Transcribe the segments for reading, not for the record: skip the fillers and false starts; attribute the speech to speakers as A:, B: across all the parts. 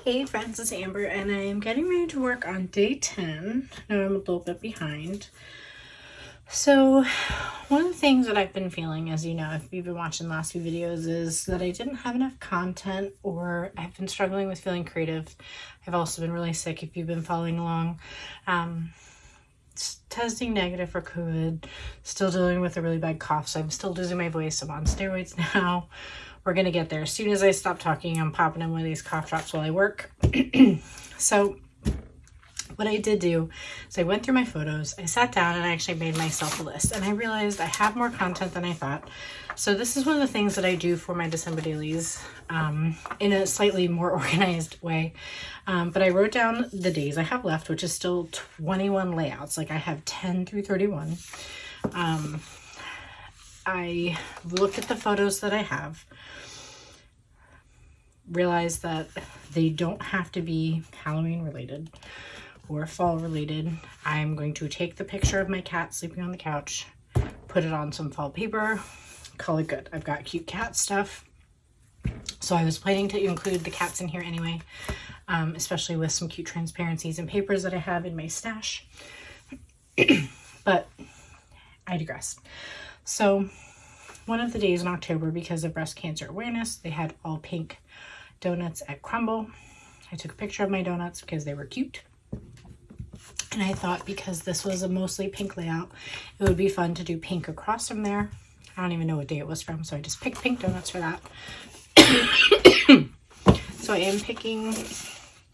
A: Hey friends, it's Amber and I am getting ready to work on day 10. Now I'm a little bit behind. So one of the things that I've been feeling, as you know, if you've been watching the last few videos, is that I didn't have enough content, or I've been struggling with feeling creative. I've also been really sick if you've been following along. Testing negative for COVID, still dealing with a really bad cough, so I'm still losing my voice. I'm on steroids now. We're gonna get there. As soon as I stop talking, I'm popping in one of these cough drops while I work. So what I did do is I went through my photos, I sat down and I actually made myself a list, and I realized I have more content than I thought. So this is one of the things that I do for my December dailies in a slightly more organized way. But I wrote down the days I have left, which is still 21 layouts. Like I have 10 through 31. I looked at the photos that I have, realized that they don't have to be Halloween related or fall related. I'm going to take the picture of my cat sleeping on the couch, put it on some fall paper, call it good. I've got cute cat stuff. So I was planning to include the cats in here anyway, especially with some cute transparencies and papers that I have in my stash. But I digress. So one of the days in October, because of breast cancer awareness, they had all pink donuts at Crumbl. I took a picture of my donuts because they were cute. And I thought because this was a mostly pink layout, it would be fun to do pink across from there. I don't even know what day it was from, so I just picked pink donuts for that. So I am picking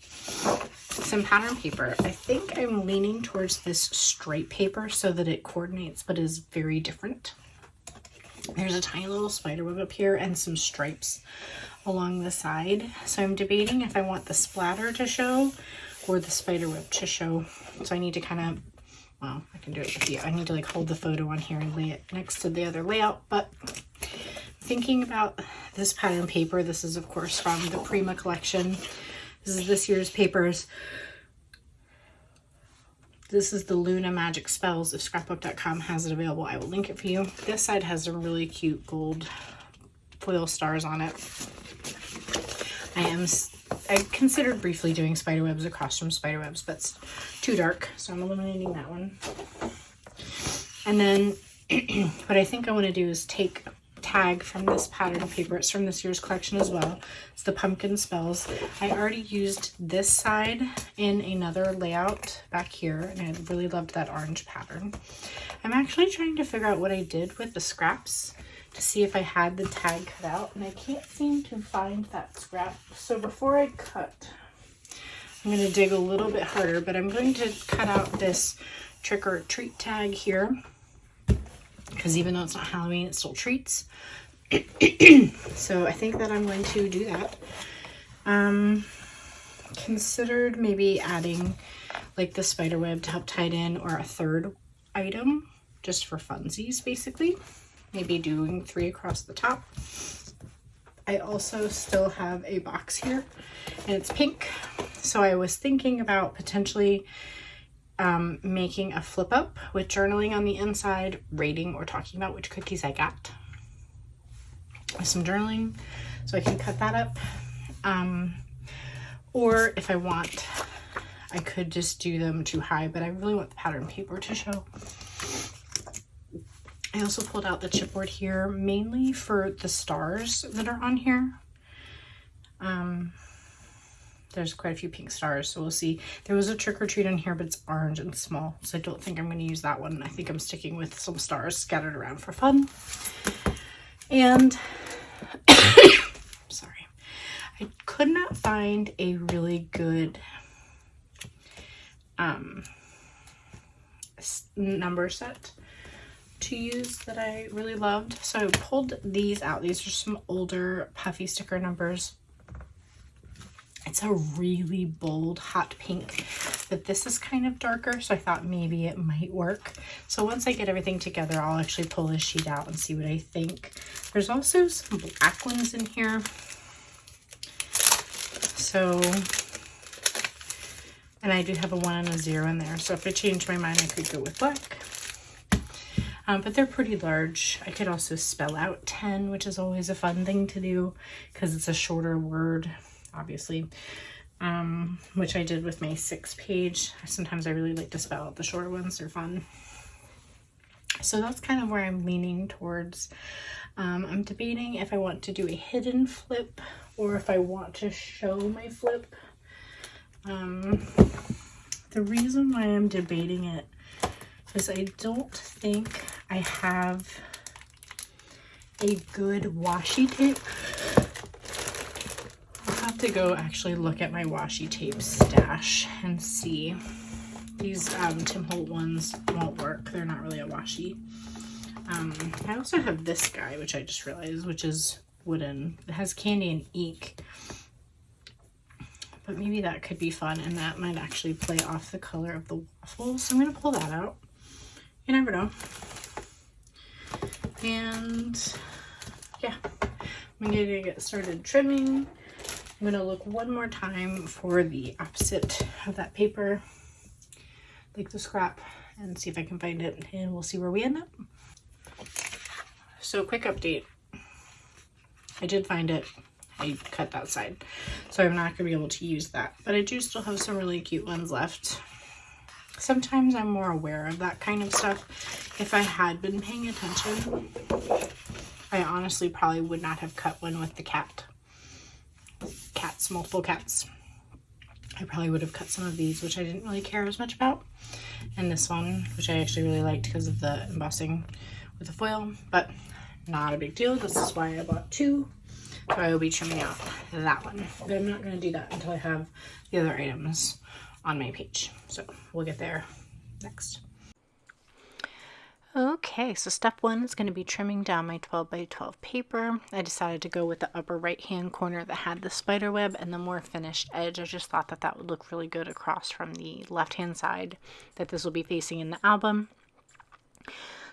A: some pattern paper. I think I'm leaning towards this stripe paper so that it coordinates but is very different. There's a tiny little spider web up here and some stripes along the side. So I'm debating if I want the splatter to show or the spider web to show. So I need to kind of, well, I can do it with you. I need to like hold the photo on here and lay it next to the other layout. But thinking about this pattern paper, this is of course from the Prima collection. This is this year's papers. This is the Luna Magic Spells. If scrapbook.com has it available, I will link it for you. This side has some really cute gold foil stars on it. I considered briefly doing spiderwebs across from spiderwebs, but it's too dark, so I'm eliminating that one. And then what I think I want to do is take tag from this pattern paper. It's from this year's collection as well. It's the Pumpkin Spells. I already used this side in another layout back here, and I really loved that orange pattern. I'm actually trying to figure out what I did with the scraps to see if I had the tag cut out, and I can't seem to find that scrap. So before I cut, I'm going to dig a little bit harder, but I'm going to cut out this trick or treat tag here, because even though it's not Halloween, it still treats. So I think that I'm going to do that. Considered maybe adding like the spider web to help tie it in, or a third item just for funsies, basically. Maybe doing 3 across the top. I also still have a box here and it's pink. So I was thinking about potentially making a flip up with journaling on the inside, rating or talking about which cookies I got with some journaling, so I can cut that up. Or if I want, I could just do them too high, but I really want the pattern paper to show. I also pulled out the chipboard here mainly for the stars that are on here. There's quite a few pink stars, so we'll see. There was a trick or treat on here, but it's orange and small, so I don't think I'm going to use that one. I think I'm sticking with some stars scattered around for fun. And sorry, I could not find a really good number set to use that I really loved. So I pulled these out. These are some older puffy sticker numbers. It's a really bold hot pink, but this is kind of darker, so I thought maybe it might work. So once I get everything together, I'll actually pull this sheet out and see what I think. There's also some black ones in here. So, and I do have a 1 and a 0 in there, so if I change my mind, I could go with black. But they're pretty large. I could also spell out 10, which is always a fun thing to do because it's a shorter word, obviously. which I did with my 6-page. Sometimes I really like to spell out the shorter ones, they're fun. So that's kind of where I'm leaning towards. I'm debating if I want to do a hidden flip or if I want to show my flip. The reason why I'm debating it is I don't think I have a good washi tape. I'll have to go actually look at my washi tape stash and see. These Tim Holt ones won't work. They're not really a washi. I also have this guy, which I just realized, which is wooden. It has candy and ink. But maybe that could be fun, and that might actually play off the color of the waffles. So I'm going to pull that out. You never know. And yeah, I'm going to get started trimming. I'm going to look one more time for the opposite of that paper, like the scrap, and see if I can find it, and we'll see where we end up. So quick update. I did find it. I cut that side, so I'm not going to be able to use that, but I do still have some really cute ones left. Sometimes I'm more aware of that kind of stuff. If I had been paying attention, I honestly probably would not have cut one with the cats, multiple cats. I probably would have cut some of these, which I didn't really care as much about, and this one, which I actually really liked because of the embossing with the foil, but not a big deal. This is why I bought 2. So I will be trimming out that one. But I'm not going to do that until I have the other items on my page. So we'll get there next. Okay, so step 1 is going to be trimming down my 12 by 12 paper. I decided to go with the upper right hand corner that had the spider web and the more finished edge. I just thought that that would look really good across from the left hand side that this will be facing in the album.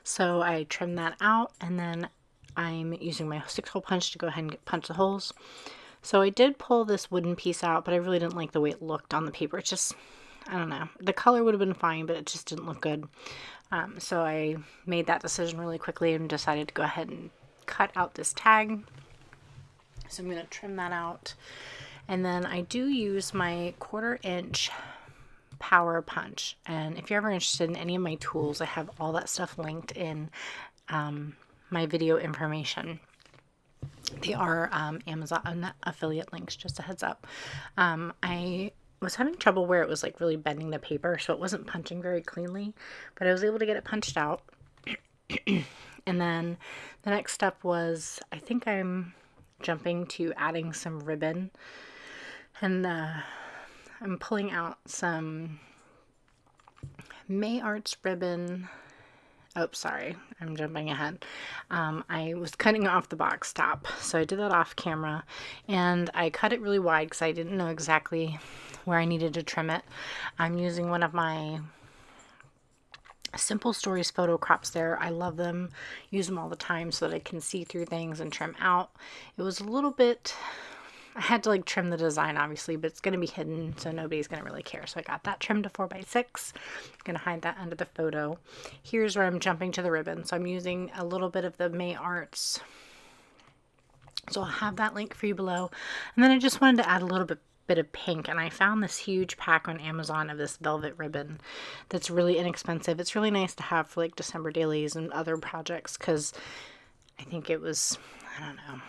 A: So I trimmed that out, and then I'm using my 6-hole punch to go ahead and punch the holes. So I did pull this wooden piece out, but I really didn't like the way it looked on the paper. It just, I don't know. The color would have been fine, but it just didn't look good. So I made that decision really quickly and decided to go ahead and cut out this tag. So I'm going to trim that out. And then I do use my 1/4 inch power punch. And if you're ever interested in any of my tools, I have all that stuff linked in my video information. They are Amazon affiliate links, just a heads up. I was having trouble where it was like really bending the paper, so it wasn't punching very cleanly, but I was able to get it punched out. And then the next step was, I think I'm jumping to adding some ribbon, and I'm pulling out some May Arts ribbon. Oh, sorry, I'm jumping ahead. I was cutting off the box top, so I did that off camera, and I cut it really wide because I didn't know exactly where I needed to trim it. I'm using one of my Simple Stories photo crops there. I love them, use them all the time so that I can see through things and trim out. It was a little bit, I had to like trim the design obviously, but it's going to be hidden, so nobody's going to really care. So I got that trimmed to 4x6. I'm going to hide that under the photo. Here's where I'm jumping to the ribbon. So I'm using a little bit of the May Arts. So I'll have that link for you below. And then I just wanted to add a little bit of pink, and I found this huge pack on Amazon of this velvet ribbon that's really inexpensive. It's really nice to have for like December dailies and other projects, because I think it was, I don't know,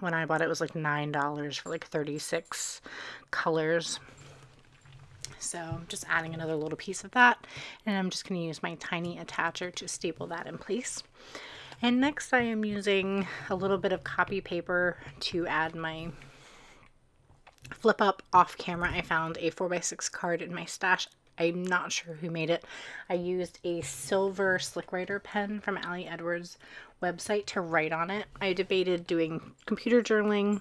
A: when I bought it was like $9 for like 36 colors. So I'm just adding another little piece of that, and I'm just going to use my tiny attacher to staple that in place. And next I am using a little bit of copy paper to add my flip up off camera. I found a 4x6 card in my stash. I'm not sure who made it. I used a silver slick writer pen from Allie Edwards' website to write on it. I debated doing computer journaling,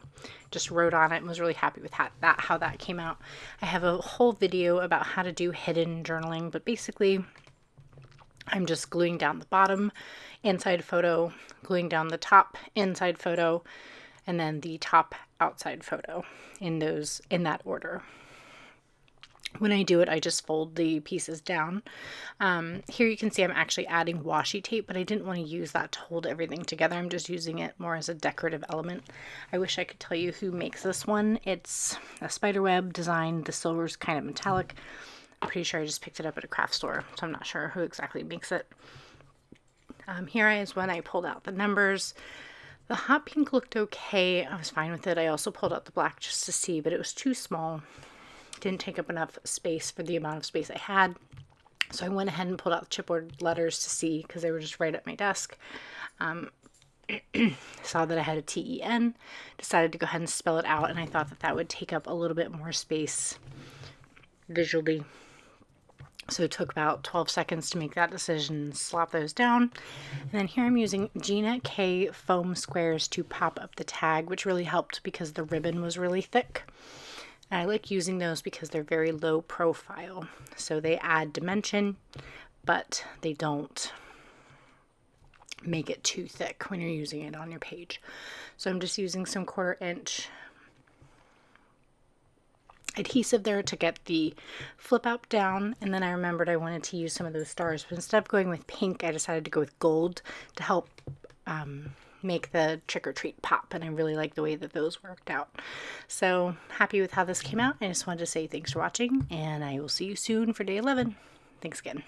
A: just wrote on it and was really happy with how that came out. I have a whole video about how to do hidden journaling, but basically I'm just gluing down the bottom inside photo, gluing down the top inside photo, and then the top outside photo in that order. When I do it, I just fold the pieces down. Here you can see I'm actually adding washi tape, but I didn't want to use that to hold everything together. I'm just using it more as a decorative element. I wish I could tell you who makes this one. It's a spiderweb design. The silver's kind of metallic. I'm pretty sure I just picked it up at a craft store, so I'm not sure who exactly makes it. Here is when I pulled out the numbers. The hot pink looked okay. I was fine with it. I also pulled out the black just to see, but it was too small. Didn't take up enough space for the amount of space I had. So I went ahead and pulled out the chipboard letters to see because they were just right at my desk. Saw that I had a TEN, decided to go ahead and spell it out, and I thought that that would take up a little bit more space visually. So it took about 12 seconds to make that decision, slap those down. And then here I'm using Gina K foam squares to pop up the tag, which really helped because the ribbon was really thick. And I like using those because they're very low profile. So they add dimension, but they don't make it too thick when you're using it on your page. So I'm just using some 1/4 inch adhesive there to get the flip up down, and then I remembered I wanted to use some of those stars, but instead of going with pink I decided to go with gold to help make the trick or treat pop, and I really like the way that those worked out. So happy with how this came out. I just wanted to say thanks for watching, and I will see you soon for day 11. Thanks again.